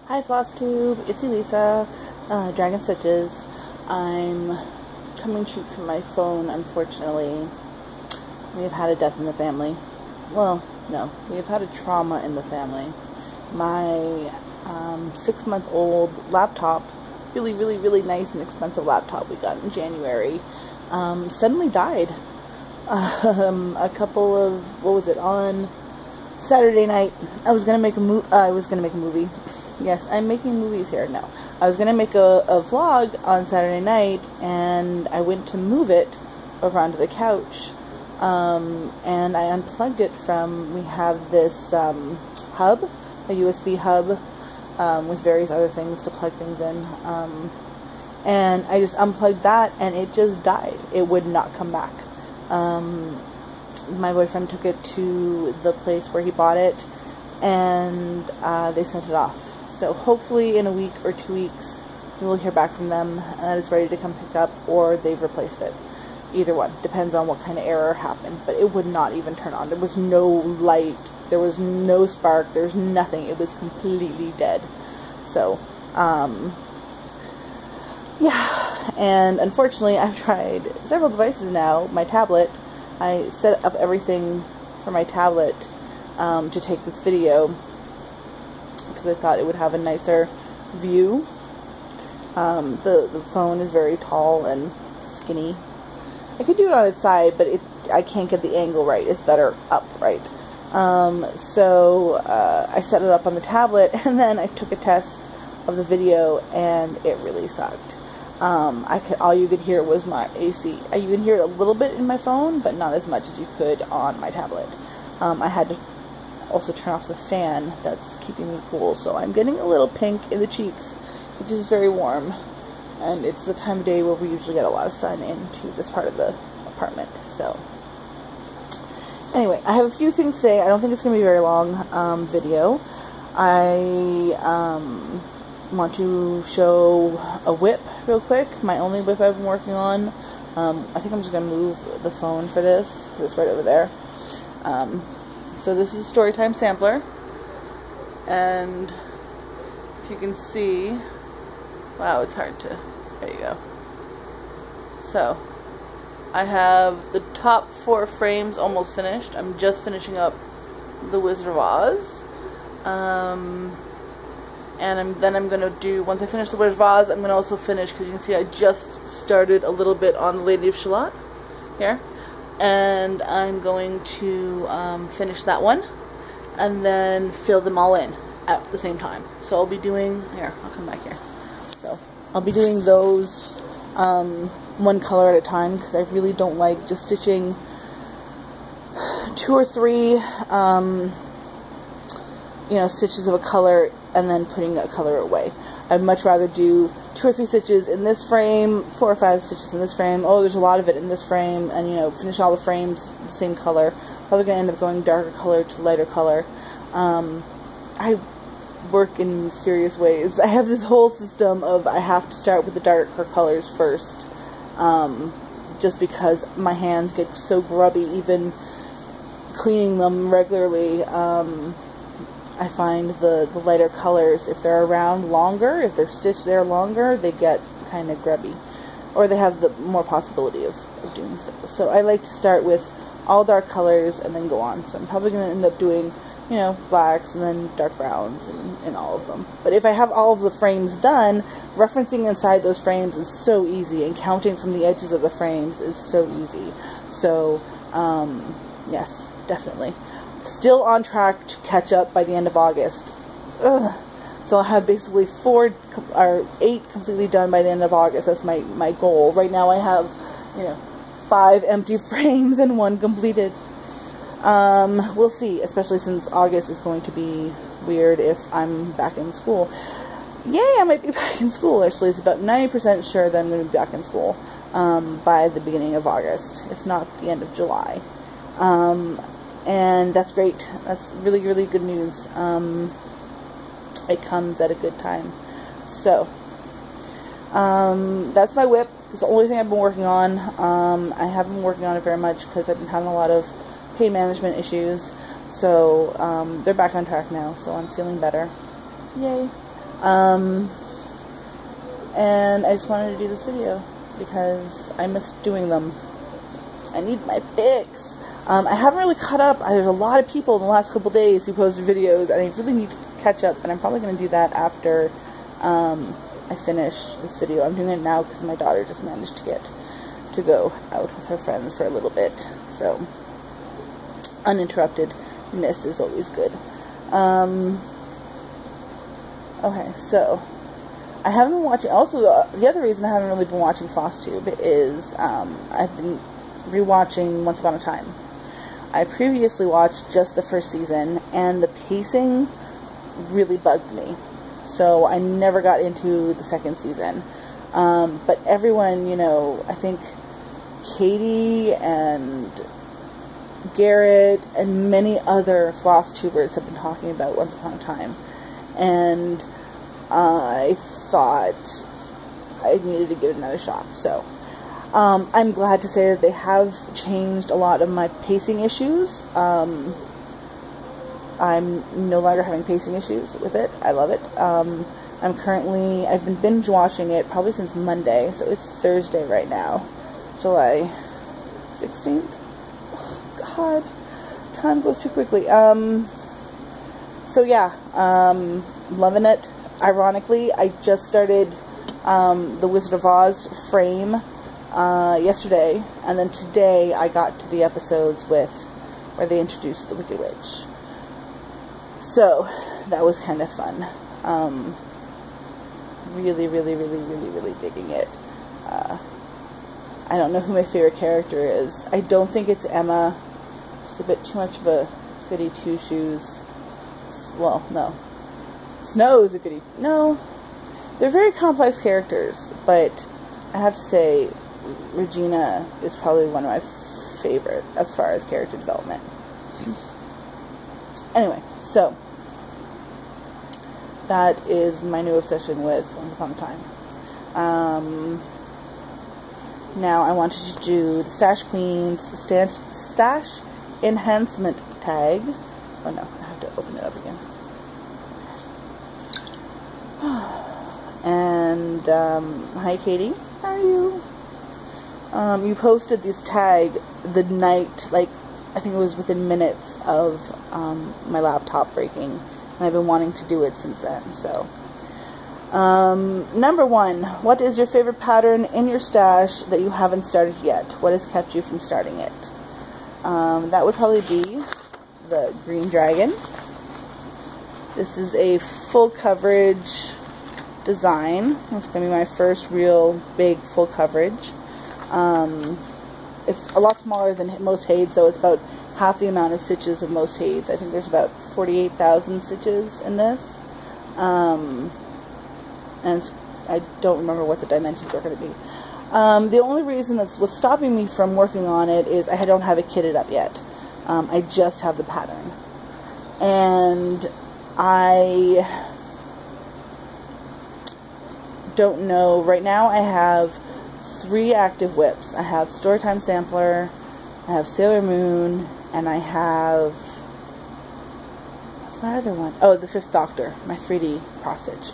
Hi FlossTube, it's Elisa, Dragon Stitches. I'm coming to you from my phone, unfortunately. We've had a death in the family. Well, no, we've had a trauma in the family. My 6-month-old laptop, really nice and expensive laptop we got in January, suddenly died. A couple of, on Saturday night, I was gonna make a movie. Yes, I'm making movies here now. I was going to make a vlog on Saturday night, and I went to move it over onto the couch, and I unplugged it from, we have this hub, a USB hub, with various other things to plug things in, and I just unplugged that, and it just died. It would not come back. My boyfriend took it to the place where he bought it, and they sent it off. So hopefully in a week or 2 weeks we will hear back from them and that it's ready to come pick up, or they've replaced it. Either one. Depends on what kind of error happened. But it would not even turn on. There was no light. There was no spark. There was nothing. It was completely dead. So, yeah. And unfortunately I've tried several devices now. My tablet. I set up everything for my tablet to take this video, because I thought it would have a nicer view. The phone is very tall and skinny. I could do it on its side, but I can't get the angle right. It's better upright. So I set it up on the tablet, and then I took a test of the video, and it really sucked. All you could hear was my AC. You can hear it a little bit in my phone, but not as much as you could on my tablet. I had to also turn off the fan that's keeping me cool, so I'm getting a little pink in the cheeks, which is very warm, and it's the time of day where we usually get a lot of sun into this part of the apartment. So anyway, I have a few things today. I don't think it's going to be a very long video. I want to show a WIP real quick, my only WIP I've been working on. I think I'm just going to move the phone for this, because it's right over there. So this is a Storytime sampler, and if you can see, wow, it's hard to, there you go. So I have the top 4 frames almost finished. I'm just finishing up the Wizard of Oz, and then I'm going to do, once I finish the Wizard of Oz, I'm going to also finish, because you can see I just started a little bit on the Lady of Shalott here. And I'm going to finish that one and then fill them all in at the same time. So I'll be doing, here, I'll come back here. So I'll be doing those one color at a time, because I really don't like just stitching 2 or 3 stitches of a color and then putting a color away. I'd much rather do 2 or 3 stitches in this frame, 4 or 5 stitches in this frame. Oh, there's a lot of it in this frame, and finish all the frames the same color. Probably gonna end up going darker color to lighter color. I work in mysterious ways. I have this whole system of I have to start with the darker colors first, just because my hands get so grubby even cleaning them regularly. I find the lighter colors, if they're around longer, if they're stitched there longer, they get kind of grubby. Or they have the more possibility of doing so. So I like to start with all dark colors and then go on. So I'm probably going to end up doing, blacks and then dark browns and all of them. But if I have all of the frames done, referencing inside those frames is so easy, and counting from the edges of the frames is so easy. So, yes, definitely. Still on track to catch up by the end of August. Ugh. So I'll have basically 8 completely done by the end of August. That's my goal. Right now I have, 5 empty frames and 1 completed. We'll see, especially since August is going to be weird if I'm back in school. Yay, I might be back in school. Actually, it's about 90% sure that I'm going to be back in school by the beginning of August, if not the end of July. And that's great. That's really good news. It comes at a good time. So, that's my WIP. It's the only thing I've been working on. I haven't been working on it very much because I've been having a lot of pain management issues. So, they're back on track now, so I'm feeling better. Yay. And I just wanted to do this video because I missed doing them. I need my fix. I haven't really caught up. There's a lot of people in the last couple days who posted videos, and I really need to catch up, and I'm probably going to do that after I finish this video. I'm doing it now because my daughter just managed to go out with her friends for a little bit, so uninterruptedness is always good. Okay, so I haven't been watching. Also, the other reason I haven't really been watching FlossTube is I've been rewatching Once Upon a Time. I previously watched just the first season, and the pacing really bugged me, so I never got into the second season. But everyone, you know, I think Katie and Garrett and many other FlossTubers have been talking about Once Upon a Time, and I thought I needed to give it another shot. So I'm glad to say that they have changed a lot of my pacing issues. I'm no longer having pacing issues with it. I love it. I've been binge watching it probably since Monday, so it's Thursday right now, July 16th. Oh, God, time goes too quickly. So yeah, loving it. Ironically, I just started the Wizard of Oz frame yesterday, and then today I got to the episodes where they introduced the Wicked Witch. So that was kind of fun. Really digging it. I don't know who my favorite character is. I don't think it's Emma. She's a bit too much of a goody two-shoes. Well, no. Snow's a goody. No. They're very complex characters, but I have to say Regina is probably one of my favorite as far as character development. Anyway, so that is my new obsession with Once Upon a Time. Now I wanted to do the Stash Queen's Stash Enhancement tag. Oh no, I have to open it up again. And hi Katie, how are you? You posted this tag the night, like I think it was within minutes of my laptop breaking, and I've been wanting to do it since then. So number one, what is your favorite pattern in your stash that you haven't started yet? What has kept you from starting it? That would probably be the Green Dragon. This is a full coverage design. It's going to be my first real big full coverage. It's a lot smaller than most Hades, though. It's about half the amount of stitches of most Hades. I think there's about 48,000 stitches in this. And I don't remember what the dimensions are going to be. The only reason that's what's stopping me from working on it is I don't have it kitted up yet. I just have the pattern. And I don't know. Right now I have 3 active WIPs. I have Storytime Sampler, I have Sailor Moon, and I have, what's my other one? Oh, the Fifth Doctor, my 3D cross stitch.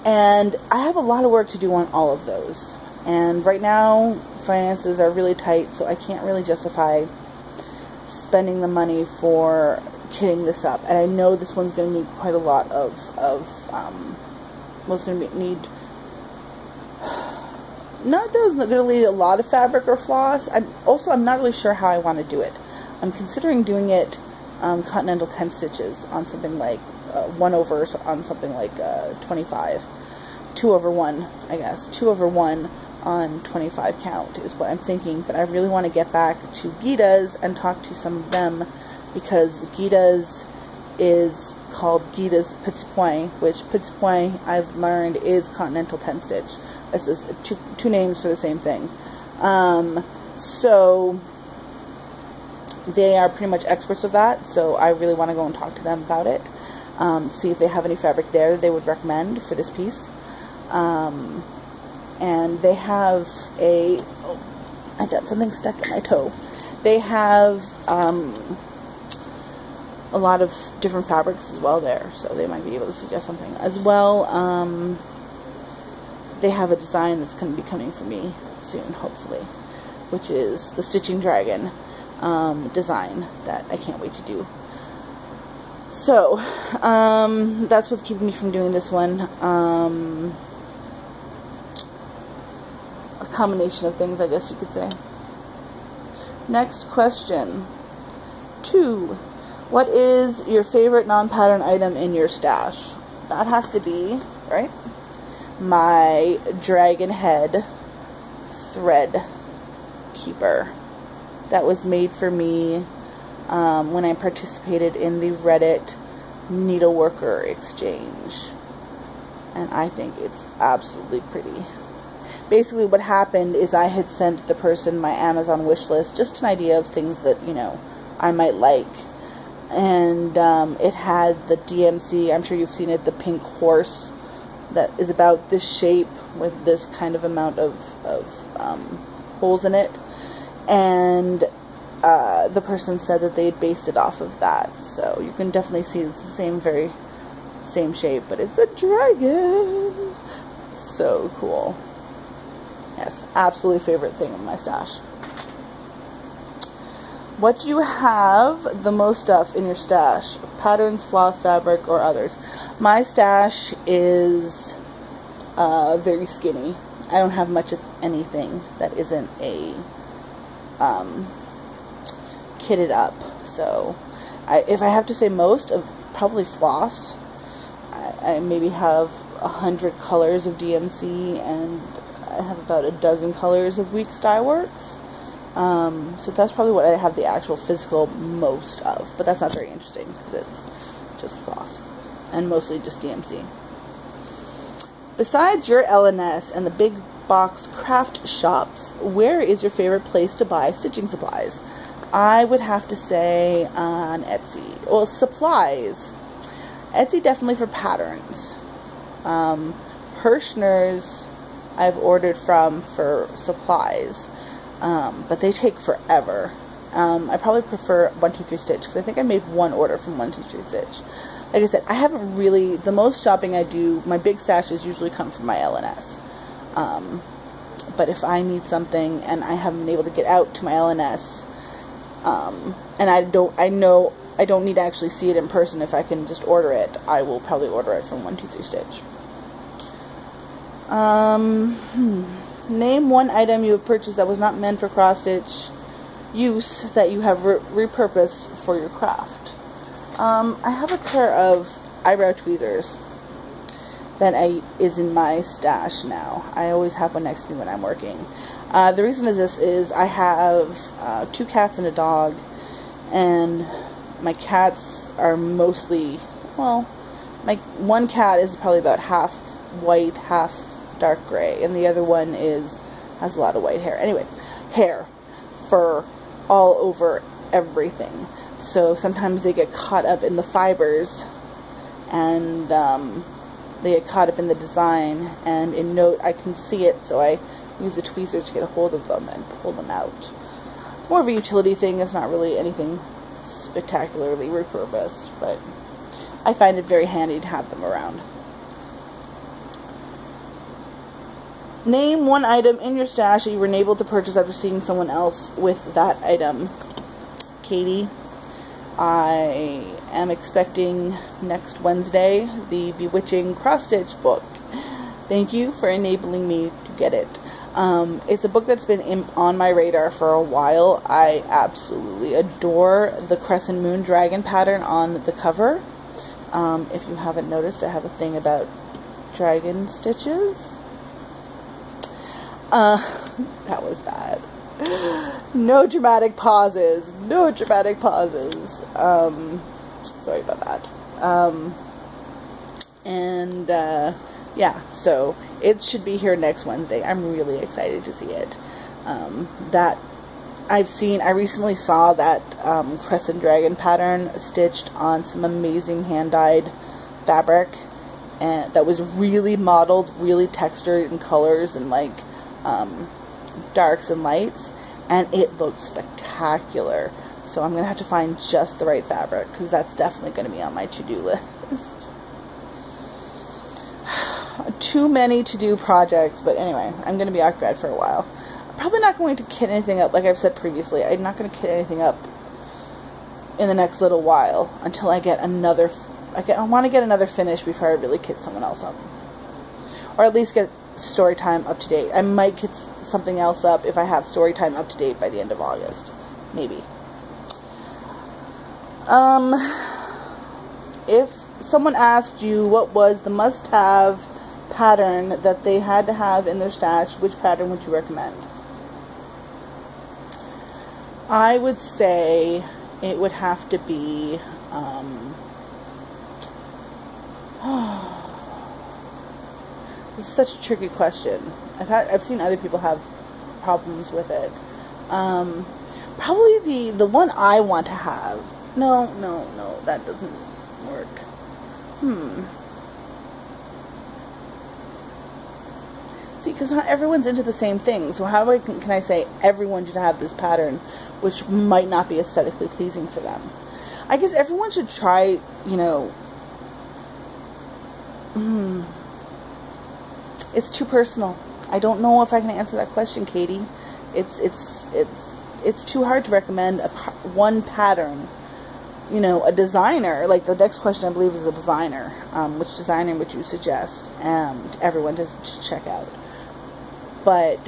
And I have a lot of work to do on all of those. And right now, finances are really tight, so I can't really justify spending the money for kitting this up. And I know this one's going to need quite a lot of was going to need, not that it's going to need a lot of fabric or floss. I'm not really sure how I want to do it. I'm considering doing it continental 10 stitches on something like 1 over on something like 25. 2 over 1, I guess. 2 over 1 on 25 count is what I'm thinking, but I really want to get back to Gita's and talk to some of them, because Gita's is called Gita's Petit Point, which Petit Point, I've learned, is continental 10 stitch. This is two names for the same thing. So they are pretty much experts of that, so I really want to go and talk to them about it, see if they have any fabric there that they would recommend for this piece. And they have a, oh, I got something stuck in my toe. They have a lot of different fabrics as well there, so they might be able to suggest something as well. They have a design that's going to be coming for me soon, hopefully, which is the Stitching Dragon design that I can't wait to do. So that's what's keeping me from doing this one. A combination of things, I guess you could say. Next question. 2. What is your favorite non-pattern item in your stash? That has to be, right, my dragon head thread keeper. That was made for me when I participated in the Reddit Needleworker Exchange. And I think it's absolutely pretty. Basically what happened is I had sent the person my Amazon wish list, just an idea of things that, you know, I might like. And it had the DMC, I'm sure you've seen it, the pink horse that is about this shape with this kind of amount of holes in it. And the person said that they had based it off of that. So you can definitely see it's the same shape, but it's a dragon. So cool. Yes, absolutely favorite thing in my stash. What do you have the most of in your stash? Patterns, floss, fabric, or others? My stash is very skinny. I don't have much of anything that isn't a kitted up. So if I have to say most, of probably floss. I maybe have 100 colors of DMC, and I have about a dozen colors of Week Style Works. So that's probably what I have the actual physical most of, but that's not very interesting because it's just floss and mostly just DMC. Besides your LNS and the big box craft shops, where is your favorite place to buy stitching supplies? I would have to say on Etsy. Well, supplies. Etsy definitely for patterns. Hirschner's I've ordered from for supplies. But they take forever. I probably prefer 123 Stitch because I think I made one order from 123 Stitch. Like I said, I haven't really, the most shopping I do, my big stashes usually come from my LNS. But if I need something and I haven't been able to get out to my LNS, and I know I don't need to actually see it in person, if I can just order it, I will probably order it from 123 Stitch. Name one item you have purchased that was not meant for cross-stitch use that you have repurposed for your craft. I have a pair of eyebrow tweezers that is in my stash now. I always have one next to me when I'm working. The reason of this is I have 2 cats and a dog, and my cats are mostly, well, my one cat is probably about half white, half dark gray, and the other one has a lot of white hair. Anyway, hair, fur, all over everything. So sometimes they get caught up in the fibers, and they get caught up in the design, and in note I can see it, so I use the tweezer to get a hold of them and pull them out. It's more of a utility thing. It's not really anything spectacularly repurposed, but I find it very handy to have them around. Name one item in your stash that you were unable to purchase after seeing someone else with that item. Katie, I am expecting next Wednesday the Bewitching cross-stitch book. Thank you for enabling me to get it. It's a book that's been on my radar for a while. I absolutely adore the Crescent Moon Dragon pattern on the cover. If you haven't noticed, I have a thing about dragon stitches. That was bad. No dramatic pauses. No dramatic pauses. Sorry about that. Yeah, so it should be here next Wednesday. I'm really excited to see it. I recently saw that Crescent Dragon pattern stitched on some amazing hand-dyed fabric, and that was really modeled, really textured in colors and like darks and lights, and it looked spectacular. So I'm going to have to find just the right fabric, because that's definitely going to be on my to-do list. Too many to-do projects, but anyway, I'm going to be occupied for a while. I'm probably not going to kit anything up, like I've said previously. I'm not going to kit anything up in the next little while until I get another, I want to get another finish before I really kit someone else up. Or at least get story time up to date. I might kit something else up if I have story time up to date by the end of August. Maybe. If someone asked you what was the must-have pattern that they had to have in their stash, which pattern would you recommend? I would say it would have to be, this is such a tricky question. I've seen other people have problems with it. Probably the one I want to have. No, that doesn't work. See, because not everyone's into the same thing, so how can I say everyone should have this pattern, which might not be aesthetically pleasing for them? I guess everyone should try, you know, it's too personal. I don't know if I can answer that question, Katie. It's too hard to recommend one pattern. You know, a designer, like the next question I believe is a designer. Which designer would you suggest? And everyone to check out. But,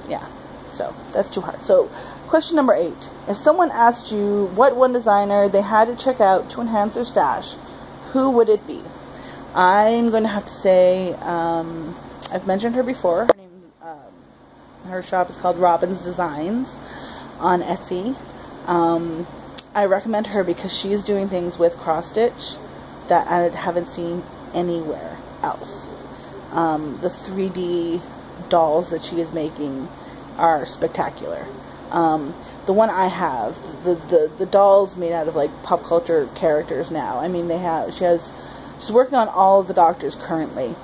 yeah, so that's too hard. So, question number 8. If someone asked you what one designer they had to check out to enhance their stash, who would it be? I'm going to have to say, I've mentioned her before. Her shop is called Robin's Designs on Etsy. I recommend her because she is doing things with cross stitch that I haven't seen anywhere else. The 3D dolls that she is making are spectacular. The one I have, the dolls made out of like pop culture characters now. I mean, she's working on all of the Doctors currently.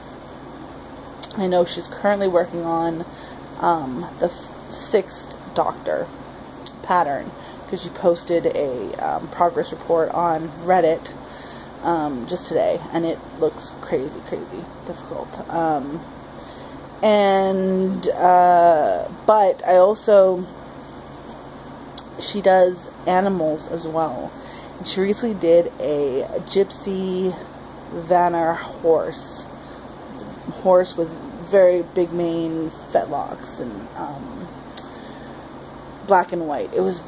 I know she's currently working on the 6th Doctor pattern, because she posted a progress report on Reddit just today, and it looks crazy difficult. But I also, she does animals as well, and she recently did a Gypsy Vanner horse. It's a horse with very big mane, fetlocks, and black and white. It was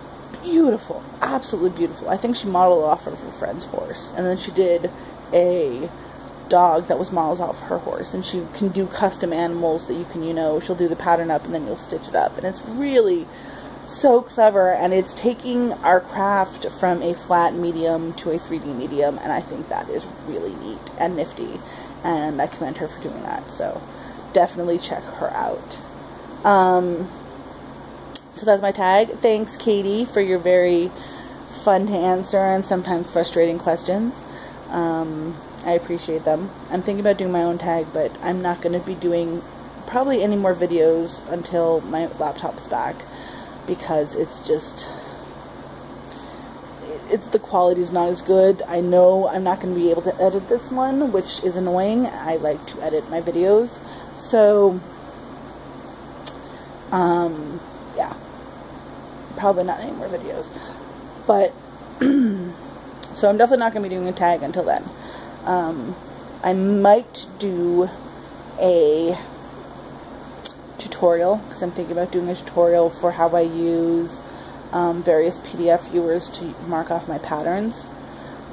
beautiful, absolutely beautiful. I think she modeled off of her friend's horse, and then she did a dog that was modeled off her horse, and she can do custom animals that you can, you know, she'll do the pattern up and then you'll stitch it up, and it's really so clever, and it's taking our craft from a flat medium to a 3D medium, and I think that is really neat and nifty, and I commend her for doing that, so definitely check her out. So that's my tag. Thanks, Katie, for your very fun to answer and sometimes frustrating questions. I appreciate them. I'm thinking about doing my own tag, but I'm not going to be doing probably any more videos until my laptop's back, because it's just, the quality's not as good. I know I'm not going to be able to edit this one, which is annoying. I like to edit my videos. So, yeah. Probably not any more videos. But, so I'm definitely not going to be doing a tag until then. I might do a tutorial, because I'm thinking about doing a tutorial for how I use various PDF viewers to mark off my patterns.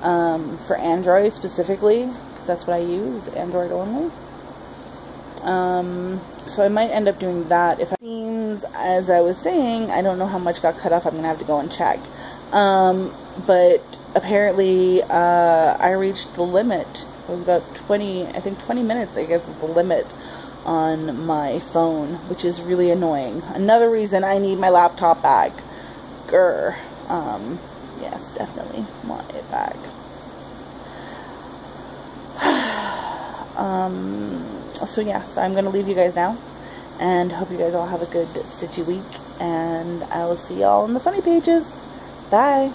For Android specifically, because that's what I use, Android only. So I might end up doing that. If it seems, as I was saying, I don't know how much got cut off. I'm going to have to go and check. But apparently, I reached the limit. It was about 20 minutes, I guess, is the limit on my phone, which is really annoying. Another reason I need my laptop back. Grr. Yes, definitely want it back. So yeah, so I'm going to leave you guys now, and hope you guys all have a good stitchy week, and I will see y'all in the funny pages. Bye!